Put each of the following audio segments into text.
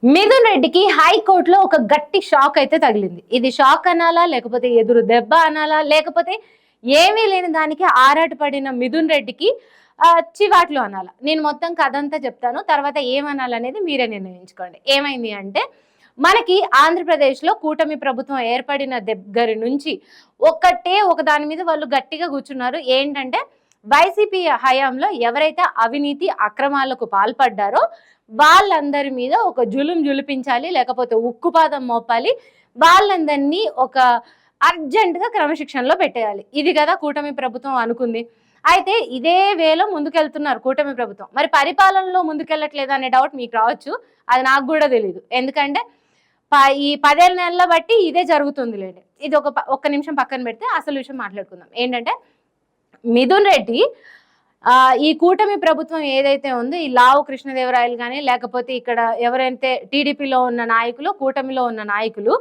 మిథున్ రెడ్డికి హైకోర్టులో ఒక గట్టి షాక్ అయితే తగిలింది. ఇది షాక్ అనాలా, లేకపోతే ఎదురు దెబ్బ అనాలా, లేకపోతే ఏమీ లేని దానికి ఆరాటపడిన మిథున్ రెడ్డికి చివాట్లు అనాలా? నేను మొత్తం కథ అంతా చెప్తాను, తర్వాత ఏమనాలనేది మీరే నిర్ణయించుకోండి. ఏమైంది అంటే, మనకి ఆంధ్రప్రదేశ్లో కూటమి ప్రభుత్వం ఏర్పడిన దగ్గర నుంచి ఒక దాని మీద వాళ్ళు గట్టిగా కూర్చున్నారు. ఏంటంటే, వైసీపీ హయాంలో ఎవరైతే అవినీతి అక్రమాలకు పాల్పడ్డారో వాళ్ళందరి మీద ఒక జులిపించాలి, లేకపోతే ఉక్కుపాదం మోపాలి, వాళ్ళందరినీ ఒక అర్జెంటుగా క్రమశిక్షణలో పెట్టేయాలి. ఇది కదా కూటమి ప్రభుత్వం అనుకుంది. అయితే ఇదే వేలో ముందుకెళ్తున్నారు కూటమి ప్రభుత్వం. మరి పరిపాలనలో ముందుకెళ్ళట్లేదు అనే డౌట్ మీకు రావచ్చు. అది నాకు కూడా తెలియదు. ఎందుకంటే ఈ 10 నెలల బట్టి ఇదే జరుగుతుంది లేండి. ఇది ఒక్క నిమిషం పక్కన పెడితే అసలు విషయం మాట్లాడుకుందాం. ఏంటంటే, మిథున్ రెడ్డి ఈ కూటమి ప్రభుత్వం ఏదైతే ఉందో, ఈ లావు కృష్ణదేవరాయలు కానీ, లేకపోతే ఇక్కడ ఎవరైతే టీడీపీలో ఉన్న నాయకులు, కూటమిలో ఉన్న నాయకులు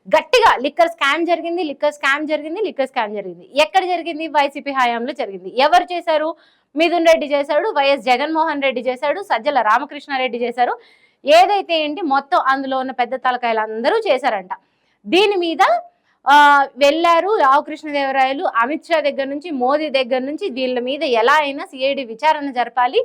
గట్టిగా లిక్కర్ స్కామ్ జరిగింది. ఎక్కడ జరిగింది? వైసీపీ హయాంలో జరిగింది. ఎవరు చేశారు? మిథున్ రెడ్డి చేశాడు, వైఎస్ జగన్మోహన్ రెడ్డి చేశాడు, సజ్జల రామకృష్ణారెడ్డి చేశారు. ఏదైతే ఏంటి మొత్తం అందులో ఉన్న పెద్ద తలకాయలు అందరూ చేశారంట. దీని మీద వెళ్ళారు రావు కృష్ణదేవరాయలు, అమిత్ షా దగ్గర నుంచి, మోదీ దగ్గర నుంచి వీళ్ళ మీద ఎలా అయినా సిఐడి విచారణ జరపాలి,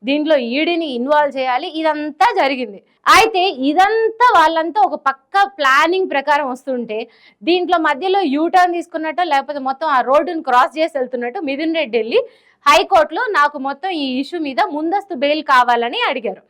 దీంట్లో ఈడీని ఇన్వాల్వ్ చేయాలి, ఇదంతా జరిగింది. అయితే ఇదంతా వాళ్ళంతా ఒక పక్క ప్లానింగ్ ప్రకారం వస్తుంటే, దీంట్లో మధ్యలో యూటర్న్ తీసుకున్నట్టు, లేకపోతే మొత్తం ఆ రోడ్డును క్రాస్ చేసి వెళ్తున్నట్టు మిథున్ రెడ్డి వెళ్ళి హైకోర్టులో నాకు మొత్తం ఈ ఇష్యూ మీద ముందస్తు బెయిల్ కావాలని అడిగారు.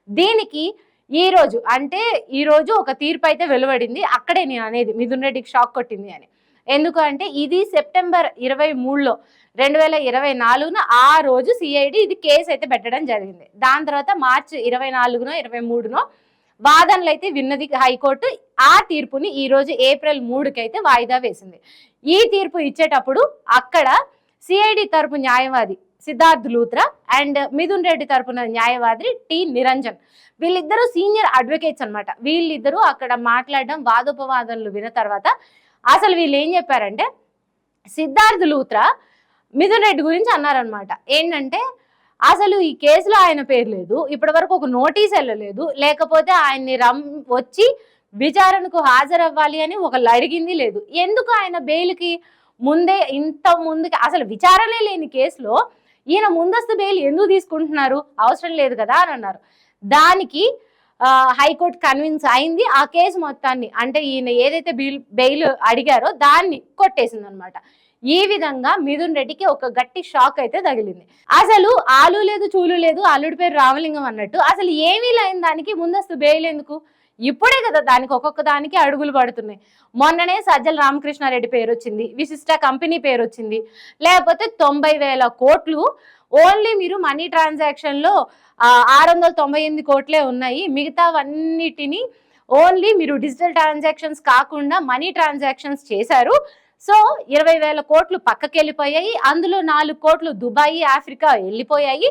దీనికి ఈ రోజు ఒక తీర్పు అయితే వెలువడింది. అక్కడే నేను అనేది మిథున్ రెడ్డికి షాక్ కొట్టింది అని. ఎందుకు అంటే, ఇది సెప్టెంబర్ 23లో 2024 ఆ రోజు సిఐడి ఇది కేసు అయితే పెట్టడం జరిగింది. దాని తర్వాత మార్చి 24నో 23నో వాదనలు అయితే విన్నది హైకోర్టు. ఆ తీర్పుని ఈ రోజు ఏప్రిల్ 3కి అయితే వాయిదా వేసింది. ఈ తీర్పు ఇచ్చేటప్పుడు అక్కడ సిఐడి తరపు న్యాయవాది సిద్ధార్థ్ లూత్రా అండ్ మిథున్ రెడ్డి తరపున న్యాయవాది టి నిరంజన్, వీళ్ళిద్దరూ సీనియర్ అడ్వకేట్స్ అనమాట. వీళ్ళిద్దరూ అక్కడ మాట్లాడడం, వాదోపవాదనలు విన్న తర్వాత అసలు వీళ్ళు ఏం చెప్పారంటే, సిద్ధార్థ్ లూత్రా మిథున్ రెడ్డి గురించి అన్నారనమాట. ఏంటంటే, అసలు ఈ కేసులో ఆయన పేరు లేదు, ఇప్పటి వరకు ఒక నోటీస్ వెళ్ళలేదు, లేకపోతే ఆయన్ని వచ్చి విచారణకు హాజరవ్వాలి అని ఒకళ్ళు అడిగింది లేదు. ఎందుకు ఆయన బెయిల్కి ముందుకి అసలు విచారణే లేని కేసులో ఈయన ముందస్తు బెయిల్ ఎందుకు తీసుకుంటున్నారు? అవసరం లేదు కదా అని అన్నారు. దానికి హైకోర్టు కన్విన్స్ అయింది. ఆ కేసు మొత్తాన్ని, అంటే ఈయన ఏదైతే బెయిల్ అడిగారో దాన్ని కొట్టేసింది అనమాట. ఈ విధంగా మిథున్ రెడ్డికి ఒక గట్టి షాక్ అయితే తగిలింది. అసలు ఆలు లేదు చూలు లేదు, అల్లుడి పేరు రామలింగం అన్నట్టు అసలు ఏమీ లేని దానికి ముందస్తు బెయిల్ ఎందుకు? ఇప్పుడే కదా దానికి ఒక్కొక్క దానికి అడుగులు పడుతున్నాయి. మొన్ననే సజ్జల రామకృష్ణారెడ్డి పేరు వచ్చింది, విశిష్ట కంపెనీ పేరు వచ్చింది, లేకపోతే 90,000 కోట్లు ఓన్లీ మీరు మనీ ట్రాన్సాక్షన్లో 698 కోట్లే ఉన్నాయి. మిగతావన్నిటిని ఓన్లీ మీరు డిజిటల్ ట్రాన్సాక్షన్స్ కాకుండా మనీ ట్రాన్సాక్షన్స్ చేశారు. సో 20,000 కోట్లు పక్కకి వెళ్ళిపోయాయి. అందులో 4 కోట్లు దుబాయ్, ఆఫ్రికా వెళ్ళిపోయాయి.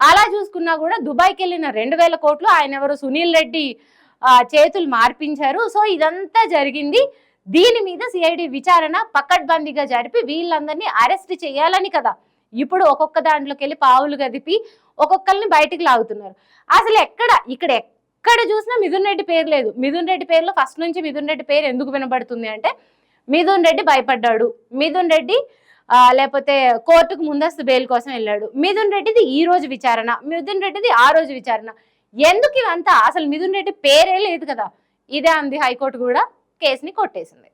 అలా చూసుకున్నా కూడా దుబాయ్కి వెళ్ళిన 2,000 కోట్లు ఆయన ఎవరు సునీల్ రెడ్డి చేతులు మార్పించారు. సో ఇదంతా జరిగింది. దీని మీద సిఐడి విచారణ పకడ్బందీగా జరిపి వీళ్ళందరినీ అరెస్ట్ చేయాలని కదా ఇప్పుడు ఒక్కొక్క దాంట్లోకి వెళ్ళి పావులు కదిపి ఒక్కొక్కరిని బయటికి లాగుతున్నారు. అసలు ఎక్కడ చూసినా మిథున్ రెడ్డి పేరు లేదు. మిథున్ రెడ్డి పేరులో ఫస్ట్ నుంచి మిథున్ రెడ్డి పేరు ఎందుకు వినబడుతుంది అంటే, మిథున్ రెడ్డి భయపడ్డాడు, మిథున్ రెడ్డి లేకపోతే కోర్టుకు ముందస్తు బెయిల్ కోసం వెళ్ళాడు, మిథున్ రెడ్డిది ఈ రోజు విచారణ, మిథున్ రెడ్డిది ఆ రోజు విచారణ. ఎందుకు ఇవంతా? అసలు మిథున్ రెడ్డి పేరే లేదు కదా. ఇదే అంది హైకోర్టు కూడా కేసుని కొట్టేసింది.